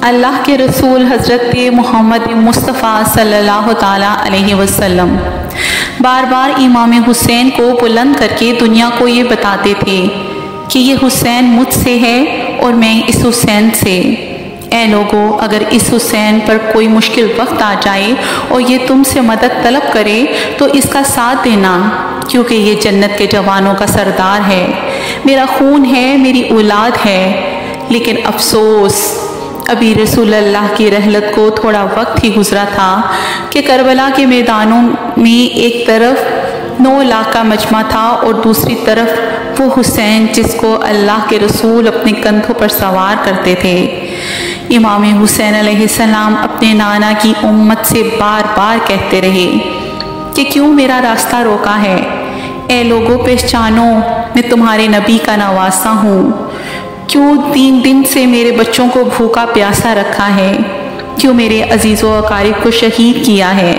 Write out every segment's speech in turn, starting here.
اللہ کے رسول حضرت محمد مصطفیٰ صلی اللہ تعالیٰ علیہ وسلم بار بار امام حسین کو بلند کر کے دنیا کو یہ بتاتے تھے کہ یہ حسین مجھ سے ہے اور میں اس حسین سے۔ اے لوگو، اگر اس حسین پر کوئی مشکل وقت آ جائے اور یہ تم سے مدد طلب کرے تو اس کا ساتھ دینا، کیونکہ یہ جنت کے جوانوں کا سردار ہے، میرا خون ہے، میری اولاد ہے۔ لیکن افسوس، ابھی رسول اللہ کی رحلت کو تھوڑا وقت ہی گزرا تھا کہ کربلا کے میدانوں میں ایک طرف 9 لاکھ کا مجمع تھا اور دوسری طرف وہ حسین جس کو اللہ کے رسول اپنے کندھوں پر سوار کرتے تھے۔ امام حسین علیہ السلام اپنے نانا کی امت سے بار بار کہتے رہے کہ کیوں میرا راستہ روکا ہے؟ اے لوگوں، پہچانو، میں تمہارے نبی کا نواسہ ہوں۔ کیوں 3 دن سے میرے بچوں کو بھوکا پیاسا رکھا ہے؟ کیوں میرے عزیز و اقارب کو شہید کیا ہے؟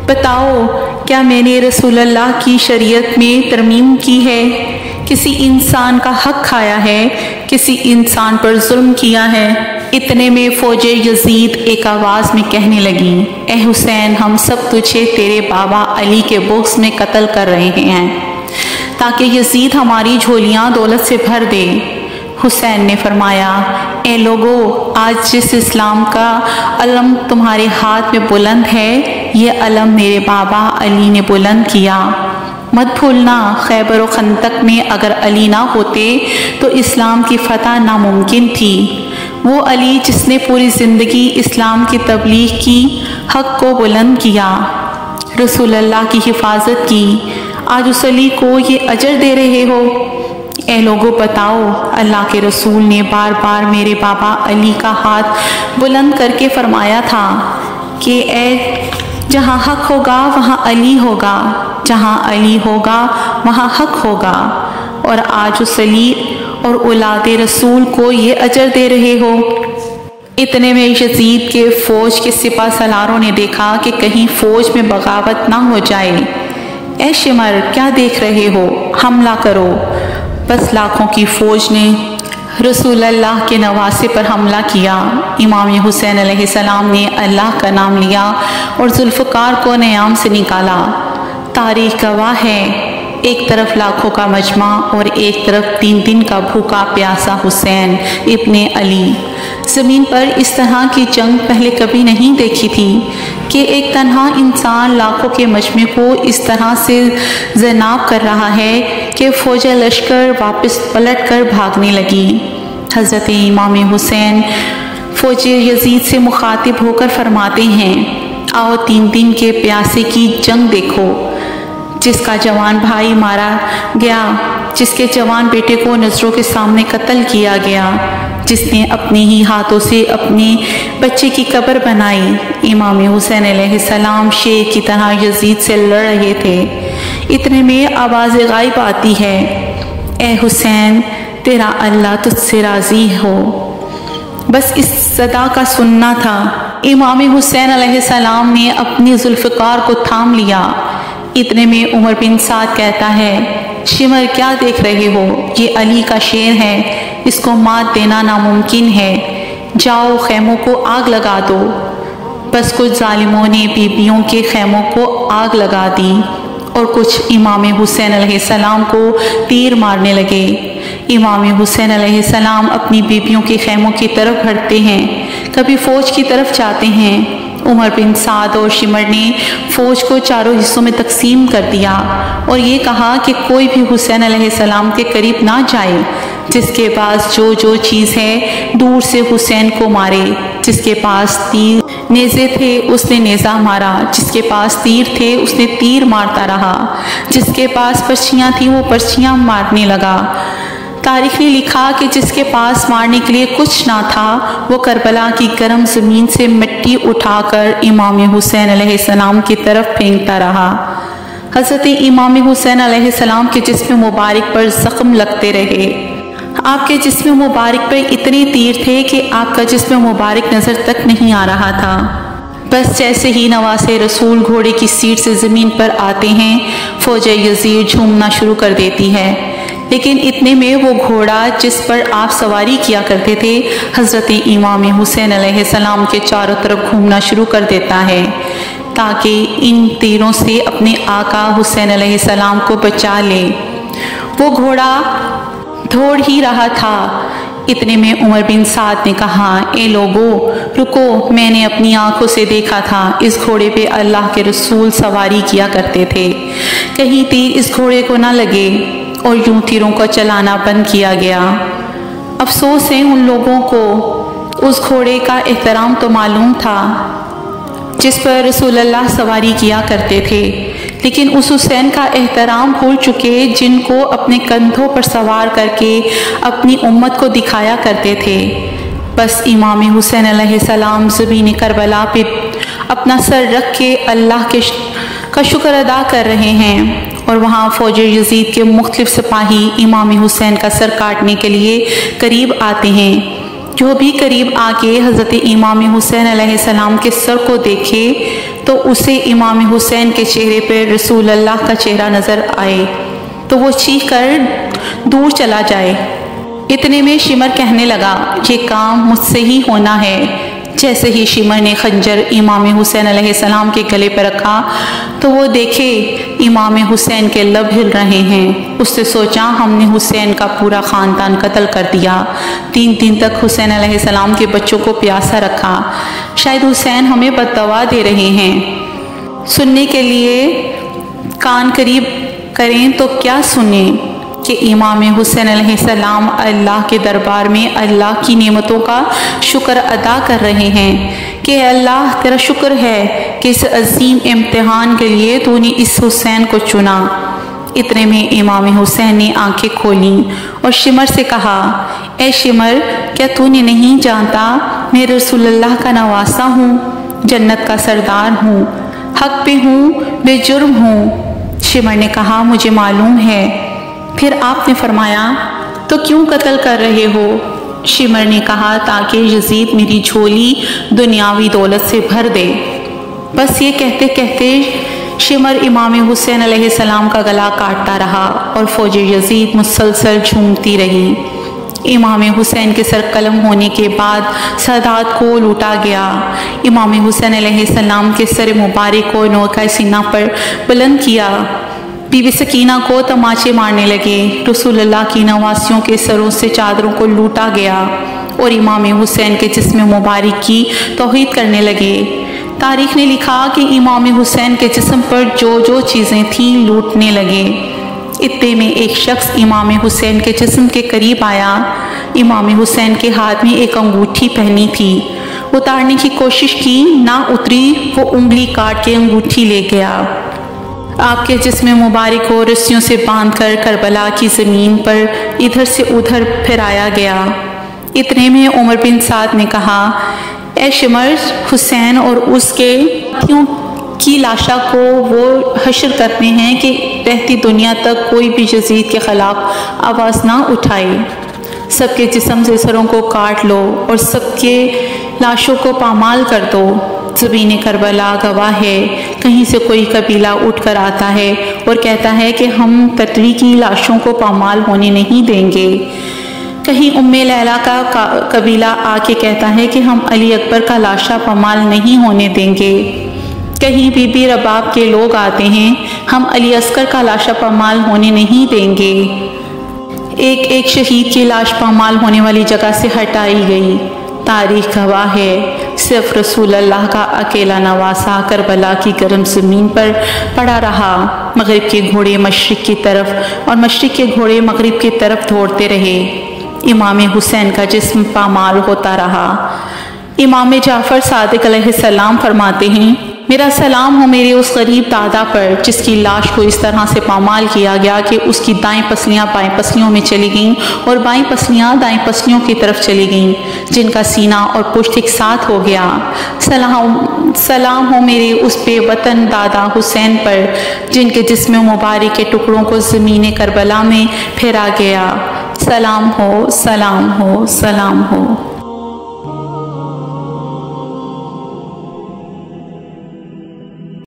بتاؤ، کیا میں نے رسول اللہ کی شریعت میں ترمیم کی ہے؟ کسی انسان کا حق کھایا ہے؟ کسی انسان پر ظلم کیا ہے؟ اتنے میں فوج یزید ایک آواز میں کہنے لگی، اے حسین، ہم سب تجھے تیرے بابا علی کے بغض میں قتل کر رہے ہیں تاکہ یزید ہماری جھولیاں دولت سے بھر دے۔ حسین نے فرمایا، اے لوگو، آج جس اسلام کا علم تمہارے ہاتھ میں بلند ہے، یہ علم میرے بابا علی نے بلند کیا۔ مت بھولنا، خیبر و خندق میں اگر علی نہ ہوتے تو اسلام کی فتح ناممکن تھی۔ وہ علی جس نے پوری زندگی اسلام کی تبلیغ کی، حق کو بلند کیا، رسول اللہ کی حفاظت کی، آج اس علی کو یہ اجر دے رہے ہو۔ اے لوگوں، بتاؤ، اللہ کے رسول نے بار بار میرے بابا علی کا ہاتھ بلند کر کے فرمایا تھا کہ اے جہاں حق ہوگا وہاں علی ہوگا، جہاں علی ہوگا وہاں حق ہوگا، اور آج اس علی اور اولاد رسول کو یہ اجر دے رہے ہو۔ اتنے میں یزید کے فوج کے سپہ سالاروں نے دیکھا کہ کہیں فوج میں بغاوت نہ ہو جائے۔ اے شمر، کیا دیکھ رہے ہو؟ حملہ کرو۔ بس لاکھوں کی فوج نے رسول اللہ کے نواسے پر حملہ کیا۔ امام حسین علیہ السلام نے اللہ کا نام لیا اور ذوالفقار کو نیام سے نکالا۔ تاریخ گواہ ہے، ایک طرف لاکھوں کا مجمع اور ایک طرف 3 دن کا بھوکا پیاسا حسین ابن علی۔ زمین پر اس طرح کی جنگ پہلے کبھی نہیں دیکھی تھی کہ ایک تنہا انسان لاکھوں کے مجمع کو اس طرح سے زیناب کر رہا ہے کہ فوج لشکر واپس پلٹ کر بھاگنے لگی۔ حضرت امام حسین فوج یزید سے مخاطب ہو کر فرماتے ہیں، آؤ 3 دن کے پیاسے کی جنگ دیکھو، جس کا جوان بھائی مارا گیا، جس کے جوان بیٹے کو نظروں کے سامنے قتل کیا گیا، جس نے اپنے ہی ہاتھوں سے اپنے بچے کی قبر بنائی۔ امام حسین علیہ السلام شیر کی طرح یزید سے لڑ رہے تھے۔ اتنے میں آواز غائب آتی ہے، اے حسین، تیرا اللہ تجھ سے راضی ہو۔ بس اس صدا کا سننا تھا۔ امام حسین علیہ السلام نے اپنی ذوالفقار کو تھام لیا۔ اتنے میں عمر بن سعد کہتا ہے، شمر، کیا دیکھ رہے ہو؟ یہ علی کا شیر ہے، اس کو مات دینا ناممکن ہے، جاؤ خیموں کو آگ لگا دو۔ بس کچھ ظالموں نے بیبیوں کے خیموں کو آگ لگا دی اور کچھ امام حسین علیہ السلام کو تیر مارنے لگے۔ امام حسین علیہ السلام اپنی بیبیوں کے خیموں کی طرف بڑھتے ہیں، کبھی فوج کی طرف جاتے ہیں۔ عمر بن سعد اور شمر نے فوج کو 4 حصوں میں تقسیم کر دیا اور یہ کہا کہ کوئی بھی حسین علیہ السلام کے قریب نہ جائے، جس کے پاس جو چیز ہے دور سے حسین کو مارے، جس کے پاس نیزے تھے اس نے نیزہ مارا، جس کے پاس تیر تھے اس نے تیر مارتا رہا، جس کے پاس پرچیاں تھیں وہ پرچیاں مارنے لگا۔ تاریخ نے لکھا کہ جس کے پاس مارنے کے لیے کچھ نہ تھا وہ کربلا کی گرم زمین سے مٹی اٹھا کر امام حسین علیہ السلام کی طرف پھینکتا رہا۔ حضرت امام حسین علیہ السلام کے جسم مبارک پر زخم لگتے رہے۔ آپ کے جسم مبارک پر اتنے تیر تھے کہ آپ کا جسم مبارک نظر تک نہیں آ رہا تھا۔ بس جیسے ہی نواسے رسول گھوڑے کی سیٹ سے زمین پر آتے ہیں، فوج یزید جھومنا شروع کر دیتی ہے۔ لیکن اتنے میں وہ گھوڑا جس پر آپ سواری کیا کرتے تھے حضرت امام حسین علیہ السلام کے چاروں طرف گھومنا شروع کر دیتا ہے تاکہ ان تیروں سے اپنے آقا حسین علیہ السلام کو بچا لے۔ وہ گھوڑا دوڑ ہی رہا تھا، اتنے میں عمر بن سعد نے کہا، اے لوگو رکو، میں نے اپنی آنکھوں سے دیکھا تھا اس گھوڑے پہ اللہ کے رسول سواری کیا کرتے تھے، کہیں تیر اس گھوڑے کو نہ لگے، اور یوں تیروں کو چلانا بند کیا گیا۔ افسوس ہے ان لوگوں کو، اس گھوڑے کا احترام تو معلوم تھا جس پر رسول اللہ سواری کیا کرتے تھے، لیکن اس حسین کا احترام بھول چکے جن کو اپنے کندھوں پر سوار کر کے اپنی امت کو دکھایا کرتے تھے۔ بس امام حسین علیہ السلام زمین کربلا پہ اپنا سر رکھ کے اللہ کا شکر ادا کر رہے ہیں، اور وہاں فوج یزید کے مختلف سپاہی امام حسین کا سر کاٹنے کے لیے قریب آتے ہیں۔ جو بھی قریب آ کے حضرت امام حسین علیہ السلام کے سر کو دیکھے تو اسے امام حسین کے چہرے پر رسول اللہ کا چہرہ نظر آئے تو وہ چیخ کر دور چلا جائے۔ اتنے میں شمر کہنے لگا، یہ کام مجھ سے ہی ہونا ہے۔ جیسے ہی شمر نے خنجر امام حسین علیہ السلام کے گلے پر رکھا تو وہ دیکھے امام حسین کے لب ہل رہے ہیں۔ اس نے سوچا ہم نے حسین کا پورا خاندان قتل کر دیا، 3 دن تک حسین علیہ السلام کے بچوں کو پیاسا رکھا، شاید حسین ہمیں بددعا دے رہے ہیں۔ سننے کے لیے کان قریب کریں تو کیا سنیں کہ امام حسین علیہ السلام اللہ کے دربار میں اللہ کی نعمتوں کا شکر ادا کر رہے ہیں کہ اللہ تیرا شکر ہے کہ اس عظیم امتحان کے لیے تو نے اس حسین کو چنا۔ اتنے میں امام حسین نے آنکھیں کھولیں اور شمر سے کہا، اے شمر، کیا تو نے نہیں جانتا میں رسول اللہ کا نواسہ ہوں، جنت کا سردار ہوں، حق پہ ہوں، بے جرم ہوں؟ شمر نے کہا، مجھے معلوم ہے۔ پھر آپ نے فرمایا، تو کیوں قتل کر رہے ہو؟ شمر نے کہا، تاکہ یزید میری جھولی دنیاوی دولت سے بھر دے۔ بس یہ کہتے کہتے شمر امام حسین علیہ السلام کا گلا کاٹتا رہا اور فوج یزید مسلسل جھومتی رہی۔ امام حسین کے سر قلم ہونے کے بعد سادات کو لوٹا گیا۔ امام حسین علیہ السلام کے سر مبارک کو نوکہ سینہ پر بلند کیا۔ بی بی سکینہ کو تماچے مارنے لگے۔ رسول اللہ کی نواسیوں کے سروں سے چادروں کو لوٹا گیا اور امام حسین کے جسم مبارک کی توہین کرنے لگے۔ تاریخ نے لکھا کہ امام حسین کے جسم پر جو چیزیں تھیں لوٹنے لگے۔ اتنے میں ایک شخص امام حسین کے جسم کے قریب آیا۔ امام حسین کے ہاتھ میں ایک انگوٹھی پہنی تھی، اتارنے کی کوشش کی، نہ اتری، وہ انگلی کاٹ کے انگوٹھی لے گیا۔ آپ کے جسم مبارک کو رسیوں سے باندھ کر کربلا کی زمین پر ادھر سے ادھر پھرایا گیا۔ اتنے میں عمر بن سعد نے کہا، اے شمر، حسین اور اس کے ساتھیوں کی لاشا کو وہ حشر کرتے ہیں کہ رہتی دنیا تک کوئی بھی یزید کے خلاف آواز نہ اٹھائے۔ سب کے جسم سے سروں کو کاٹ لو اور سب کے لاشوں کو پامال کر دو۔ زمین کربلا گواہ ہے، کہیں سے کوئی قبیلہ اٹھ کر آتا ہے اور کہتا ہے کہ ہم تتوی کی لاشوں کو پامال ہونے نہیں دیں گے۔ کہیں ام لیلہ کا قبیلہ آ کے کہتا ہے کہ ہم علی اکبر کا لاشا پامال نہیں ہونے دیں گے۔ کہیں بی بی رباب کے لوگ آتے ہیں، ہم علی اصغر کا لاشا پامال ہونے نہیں دیں گے۔ ایک ایک شہید کی لاش پامال ہونے والی جگہ سے ہٹائی گئی۔ تاریخ گواہ ہے، صرف رسول اللہ کا اکیلا نواسہ کربلا کی گرم زمین پر پڑا رہا۔ مغرب کے گھوڑے مشرق کی طرف اور مشرق کے گھوڑے مغرب کی طرف دوڑتے رہے۔ امام حسین کا جسم پامال ہوتا رہا۔ امام جعفر صادق علیہ السلام فرماتے ہیں، میرا سلام ہو میرے اس غریب دادا پر جس کی لاش کو اس طرح سے پامال کیا گیا کہ اس کی دائیں پسلیاں بائیں پسلیوں میں چلی گئیں اور بائیں پسلیاں دائیں پسلیوں کی طرف چلی گئیں، جن کا سینہ اور پشت ایک ساتھ ہو گیا۔ سلام ہو میرے اس بے وطن دادا حسین پر جن کے جسم مبارک کے ٹکڑوں کو زمین کربلا میں پھیرا گیا۔ سلام ہو، سلام ہو، سلام ہو۔